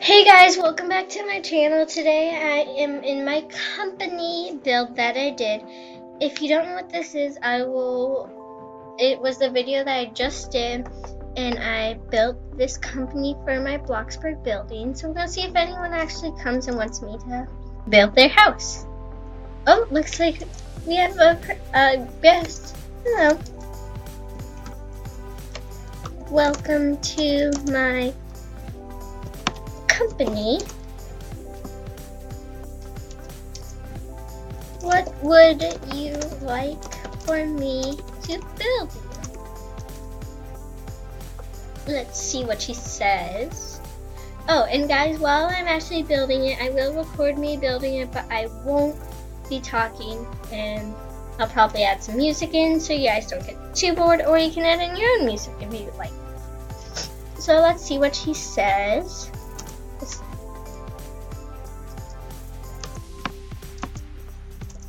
Hey guys, welcome back to my channel. Today I am in my company build that I did. If you don't know what this is, it was the video that I just did, and I built this company for my Bloxburg building. So we're gonna see if anyone actually comes and wants me to build their house. Oh, looks like we have a guest. Hello. Welcome to my company. What would you like for me to build? Let's see what she says. Oh, and guys, while I'm actually building it, I will record me building it, but I won't be talking, and I'll probably add some music in so you guys don't get too bored, or you can add in your own music if you like. So let's see what she says.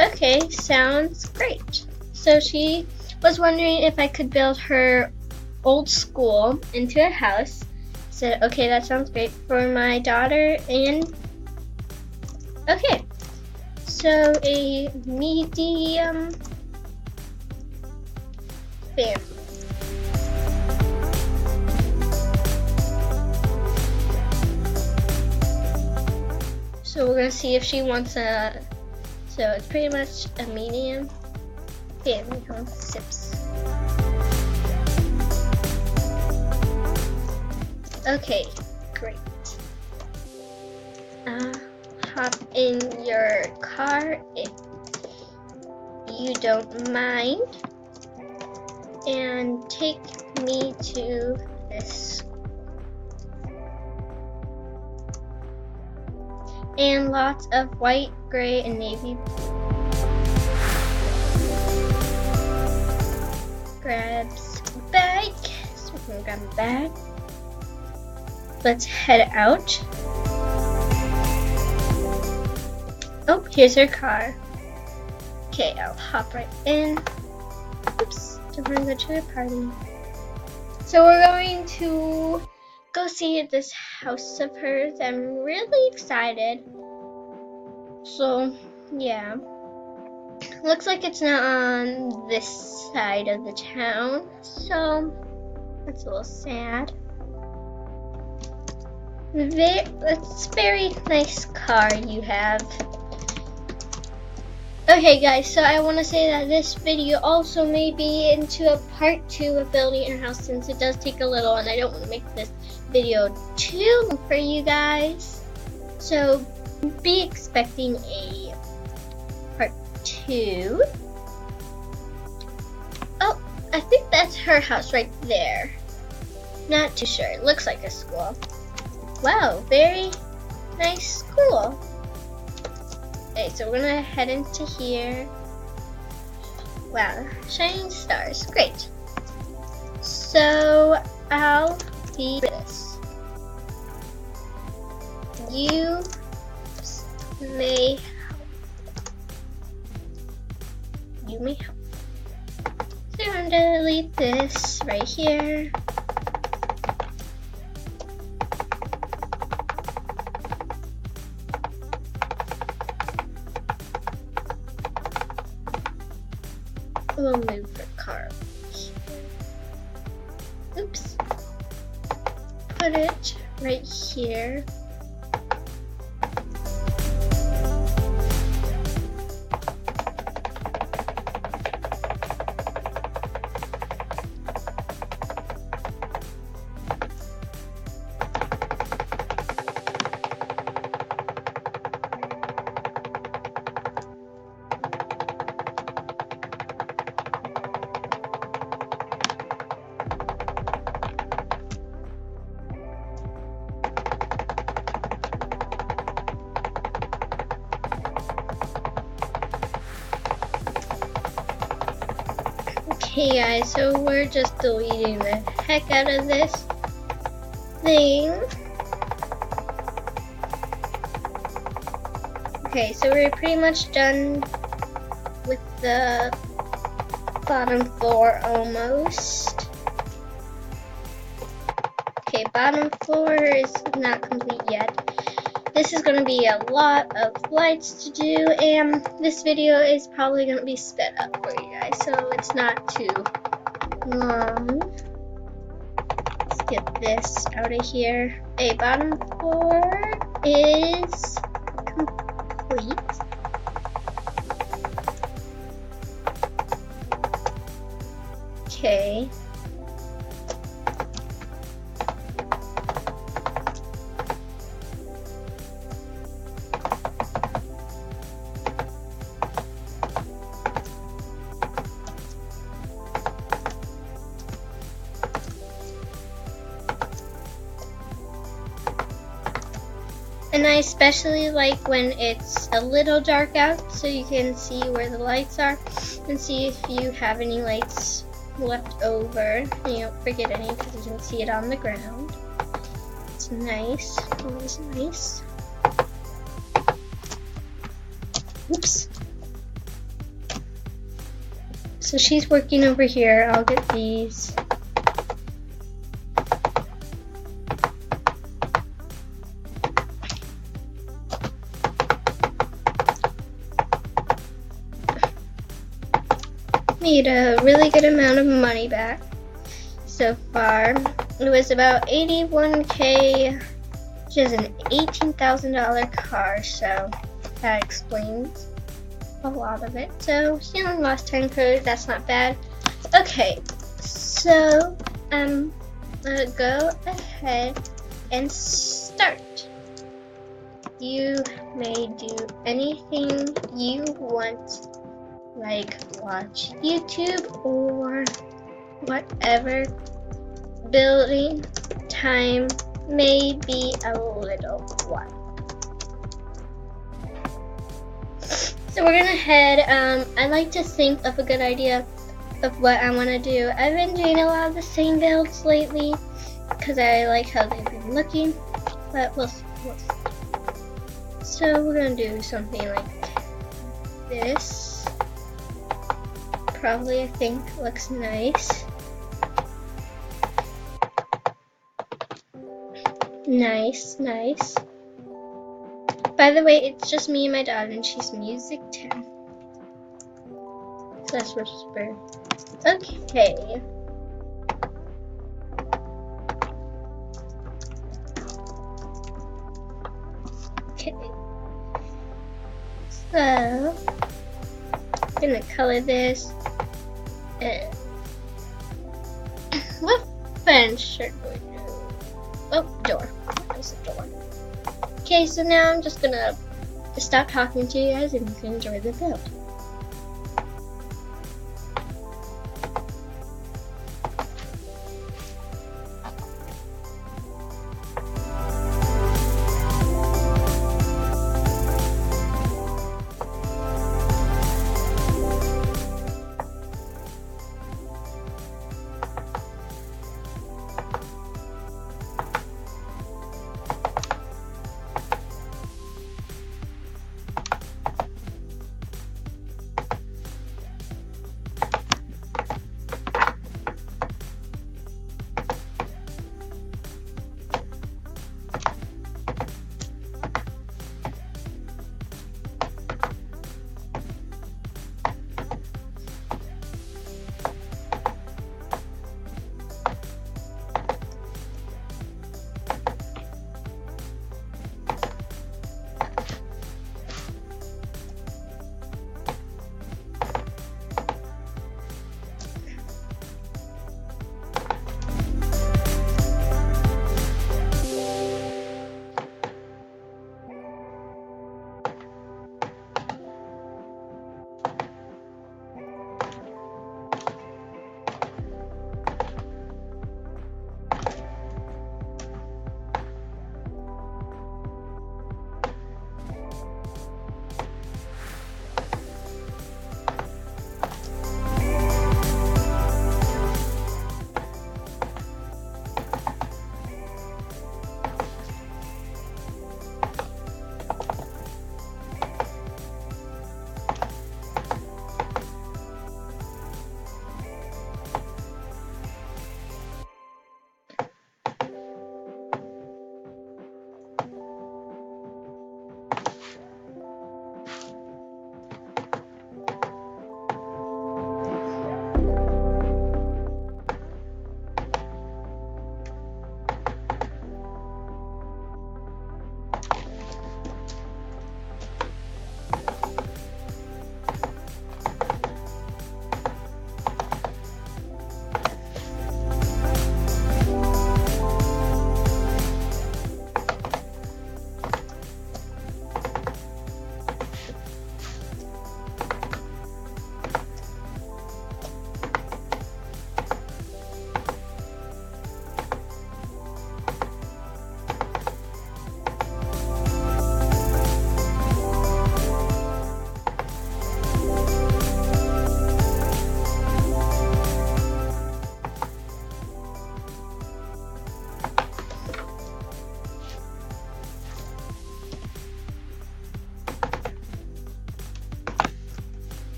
Okay, sounds great. So she was wondering if I could build her old school into a house. I said, okay, that sounds great for my daughter, and okay. So a medium family. So we're gonna see if she wants a. So it's pretty much a medium family home. Sips. Okay, great. Hop in your car if you don't mind, and take me to this. And lots of white, gray, and navy. Grabs a bag. So we're gonna grab a bag. Let's head out. Oh, here's her car. Okay, I'll hop right in. Oops, don't want to go to a party. So we're going to go see this house of hers. I'm really excited. So, yeah. Looks like it's not on this side of the town, so that's a little sad. That's a very nice car you have. Okay guys, so I want to say that this video also may be into a part 2 of building your house, since it does take a little, and I don't want to make this video too long for you guys. So be expecting a part 2. Oh, I think that's her house right there. Not too sure. It looks like a school. Wow, very nice school. Okay, so we're gonna head into here. Wow, shining stars. Great. So I'll be this. You may help. You may help. So I'm gonna delete this right here. We'll move her car. Oops. Put it right here. Okay guys, so we're just deleting the heck out of this thing. Okay, so we're pretty much done with the bottom floor almost. Okay, bottom floor is not complete yet. This is going to be a lot of lights to do, and this video is probably going to be sped up for you guys, so it's not too long. Let's get this out of here. A bottom floor is complete. Okay. And I especially like when it's a little dark out, so you can see where the lights are and see if you have any lights left over. And you don't forget any because you can see it on the ground. It's nice. Always nice. Oops. So she's working over here. I'll get these. Made a really good amount of money back so far. It was about 81K, which is an $18,000 car, so that explains a lot of it. So she only lost 10 code, that's not bad. Okay, so I'm gonna go ahead and start. You may do anything you want, like watch YouTube or whatever. Building time may be a little while. So we're gonna head, I like to think of a good idea of what I want to do. I've been doing a lot of the same builds lately because I like how they've been looking, but we'll see. So we're gonna do something like this. Probably, I think, looks nice. Nice, nice. By the way, it's just me and my dog, and she's music 10. So that's whisper. Okay. Okay. So, I'm gonna color this. What fence should we do? Oh, door. There's a door. Okay, so now I'm just gonna stop talking to you guys and you can enjoy the build.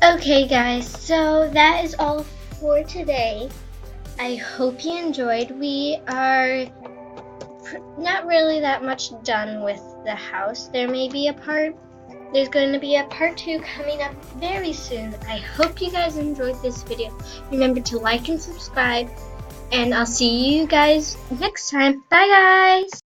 Okay guys, so that is all for today. I hope you enjoyed. We are not really that much done with the house. There's going to be a part 2 coming up very soon. I hope you guys enjoyed this video. Remember to like and subscribe, and I'll see you guys next time. Bye guys!